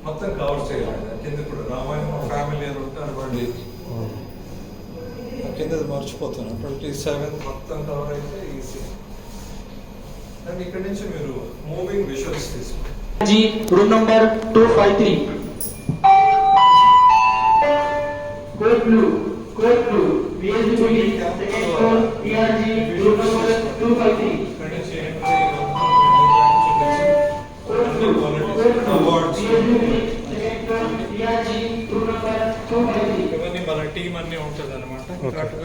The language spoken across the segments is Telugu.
మొత్తం కవర్ చేయాలి. కింద కూడా రామాయణ ఫ్యామిలీ అని ఉంటారు వాళ్ళు కింద మర్చిపోతాను. 27 మొత్తం కవర్ అయితే ఈజీ. అండ్ ఇక్కడ నుంచి మీరు మూవింగ్ విజువల్స్ తీసుకోండి. Room number 253 code blue BSBB second floor TRG room number 253 ఇక్కడ నుంచి అవార్డ్స్ ఇవన్నీ మన టీం అన్నీ ఉంటుంది అనమాట.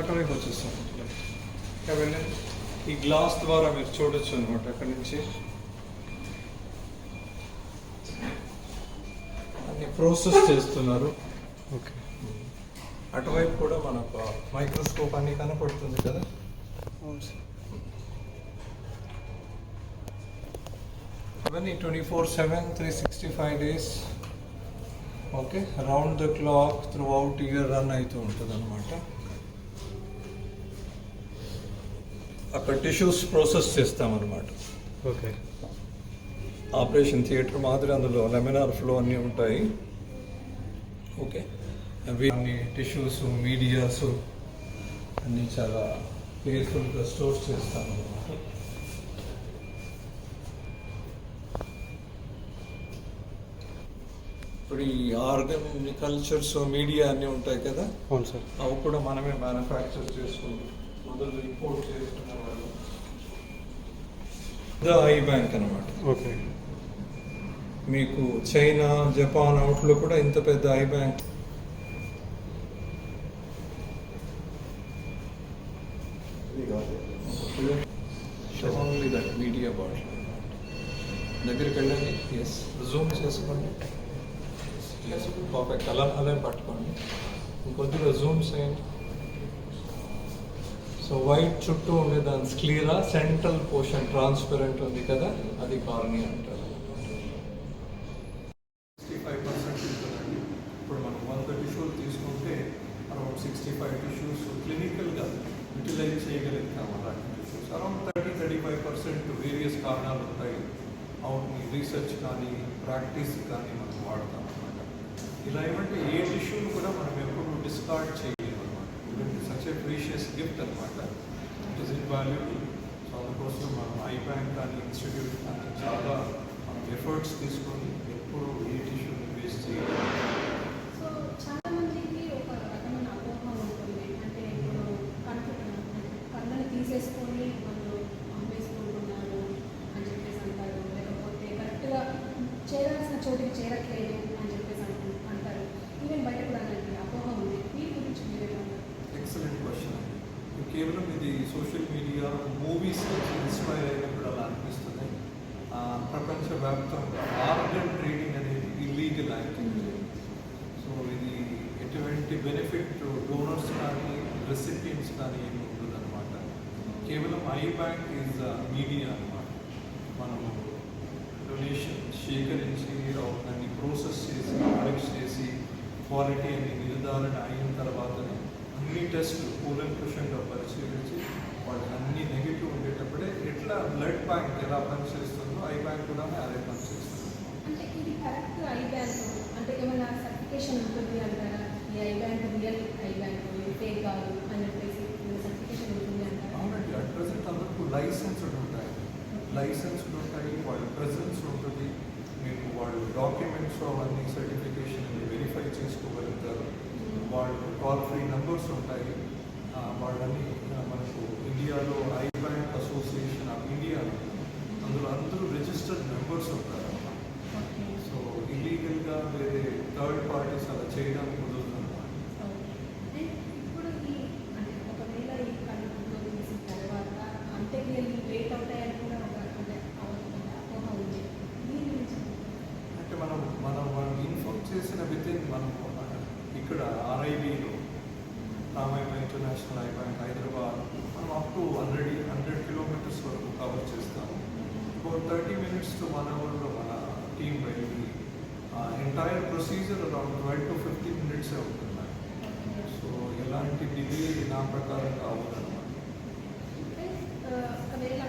అటువైపు వచ్చేస్తాం. కాబట్టి ఈ గ్లాస్ ద్వారా మీరు చూడొచ్చు అనమాట. అక్కడి నుంచి అన్ని ప్రాసెస్ చేస్తున్నారు. ఓకే, అటువైపు కూడా మనకు మైక్రోస్కోప్ అన్ని కనపడుతుంది కదా. ఇవన్నీ 24/7 365 days okay round the clock through out year run అవుతూ ఉంటుంది అనమాట. అక్కడ టిష్యూస్ ప్రాసెస్ చేస్తామన్నమాట. ఓకే, ఆపరేషన్ థియేటర్ మాదిరి అందులో లెమినార్ ఫ్లో అన్నీ ఉంటాయి. ఓకే, అవి అన్ని టిష్యూస్ మీడియాస్ అన్నీ చాలా కేర్ఫుల్గా స్టోర్ చేస్తామన్నమాట. ఇప్పుడు ఈ ఆర్గన్ కల్చర్స్ మీడియా అన్నీ ఉంటాయి కదా. అవును సార్. అవి కూడా మనమే మ్యానుఫ్యాక్చర్ చేసుకుంటాం. మొదలు ఇంపోర్ట్ చేసుకున్న వాళ్ళు ఐ బ్యాంక్ అనమాట. ఓకే, మీకు చైనా జపాన్ అవుట్లో కూడా ఇంత పెద్ద I bank. Only that media bottle దగ్గరికి వెళ్ళండి. ఎస్ జూమ్ చేసుకోండి. పర్ఫెక్ట్. అలా పట్టుకోండి. ఇంకొద్దిగా జూమ్ చేయండి. సో వైట్ చుట్టూ ఉండే దాని స్క్లీరా సెంట్రల్ పోర్షన్ ట్రాన్స్పరెంట్ ఉంది కదా, అది కార్నియా అంటారు. 65% ఉంటుందండి. ఇప్పుడు మనం 100 టిష్యూలు తీసుకుంటే అరౌండ్ 65 టిష్యూస్ క్లినికల్గా యూటిలైజ్ చేయగలుగుతాం. అలాంటి టిష్యూస్ అరౌండ్ 30-35% వేరియస్ కారణాలు ఉంటాయి. అవును, రీసెర్చ్ కానీ ప్రాక్టీస్ కానీ మనం వాడతాం అనమాట. ఇలా ఏమంటే ఏ టిష్యూని కూడా మనం ఎప్పుడు డిస్కార్డ్ చేయలేము అనమాట. ఇవన్నీ సచ్ ఏ ప్రీషియస్ గిఫ్ట్ అనమాట. It is invaluable. సో అందుకోసం మనం ఐ బ్యాంక్ కానీ ఇన్స్టిట్యూట్ కానీ చాలా మనం ఎఫర్ట్స్ తీసుకొని ఎప్పుడు ఏ టిష్యూని వేస్ట్ చేయాలి. సో చాలా మందికి ఒక రకమైన అపోహ ఉంటుంది. అంటే ఇప్పుడు కళ్ళని తీసేసుకొని వాళ్ళు అమ్మేసుకుంటున్నారు అని చెప్పేసి అంటారు. లేకపోతే కరెక్ట్గా చేరాల్సిన చోటికి చేరట్లేదు అని చెప్పేసి అంటారు. ఈవెన్ బయట కూడా అలాంటి అపోహ ఉంది. వీటి గురించి మీరేమన్నారు? Excellent question. కేవలం ఇది సోషల్ మీడియా మూవీస్ ఇన్స్పైర్ అయినప్పుడు అలా అనిపిస్తుంది. ప్రపంచవ్యాప్తంగా ఆర్గన్ ట్రేడింగ్ అనేది ఇల్లీగల్ యాక్టివిటీ. సో ఇది ఎటువంటి బెనిఫిట్ డోనర్స్ కానీ రెసిపియెంట్స్ కానీ ఏమి ఉండదు అనమాట. కేవలం ఐ బ్యాంక్ ఈజ్ మీడియా అనమాట. మనము డొనేషన్ సేకరించి దాన్ని ప్రాసెస్ చేసి కలెక్ట్ చేసి క్వాలిటీ అని నిర్ధారణ అయిన తర్వాతనే అన్ని టెస్టులు కూలంకుషంగా పరిశీలించి వాళ్ళకి అన్ని నెగిటివ్ ఉండేటప్పుడే ఎట్లా బ్లడ్ బ్యాంక్ ఎలా పనిచేస్తుందో ఐ బ్యాంక్ కూడా అదే పనిచేస్తుంది. అంటే ఇది కరెక్ట్ ఐ బ్యాంక్ అంటే ఏమైనా సర్టిఫికేషన్ ఉంటుంది అంటారా? ఈ I bank real I bank fake కాదు అని చెప్పేసి సర్టిఫికేషన్ ఉంటుంది అంటారా? అవునండి. అట్ ప్రజెంట్ అందరికీ లైసెన్స్డ్ ఉంటాయి. వాళ్ళ ప్రెజెన్స్ ఉంటుంది. మీకు వాళ్ళు డాక్యుమెంట్స్ అవన్నీ సర్టిఫికేషన్ వెరిఫై చేసుకోగలుగుతారు. వాళ్ళు కాల్ ఫ్రీ నెంబర్స్ ఉంటాయి. వాళ్ళని మనకు ఇండియాలో I bank association of India అందులో అందరూ రిజిస్టర్డ్ మెంబర్స్ ఉంటారు. సో ఇల్లీగల్గా వేరే థర్డ్ పార్టీస్ అలా చేయడానికి కుదరదు అన్నమాట. ఇప్పుడు ఈ అంటే ఒకవేళ ఈ కళ్ళు తీసిన తర్వాత అంత్యక్రియలు లేట్ అవుతాయని కూడా ఒక అంటే అపోహ ఉంది. దీని గురించి అంటే మనం ఇన్ఫార్మ్ చేసిన వితిన్ మనం ఇక్కడ ఆర్ఐబిలో Ramayamma international eye bank Hyderabad మనం అప్ టు 100 కిలోమీటర్స్ వరకు కవర్ చేస్తాము. ఒక 30 minutes to 1 hourలో మన టీం వెళ్ళి entire procedure around 12 to 15 minutes అవుతుంది. సో ఎలాంటి డిలే నా ప్రకారం కావాలన్నమాట. ఒకవేళ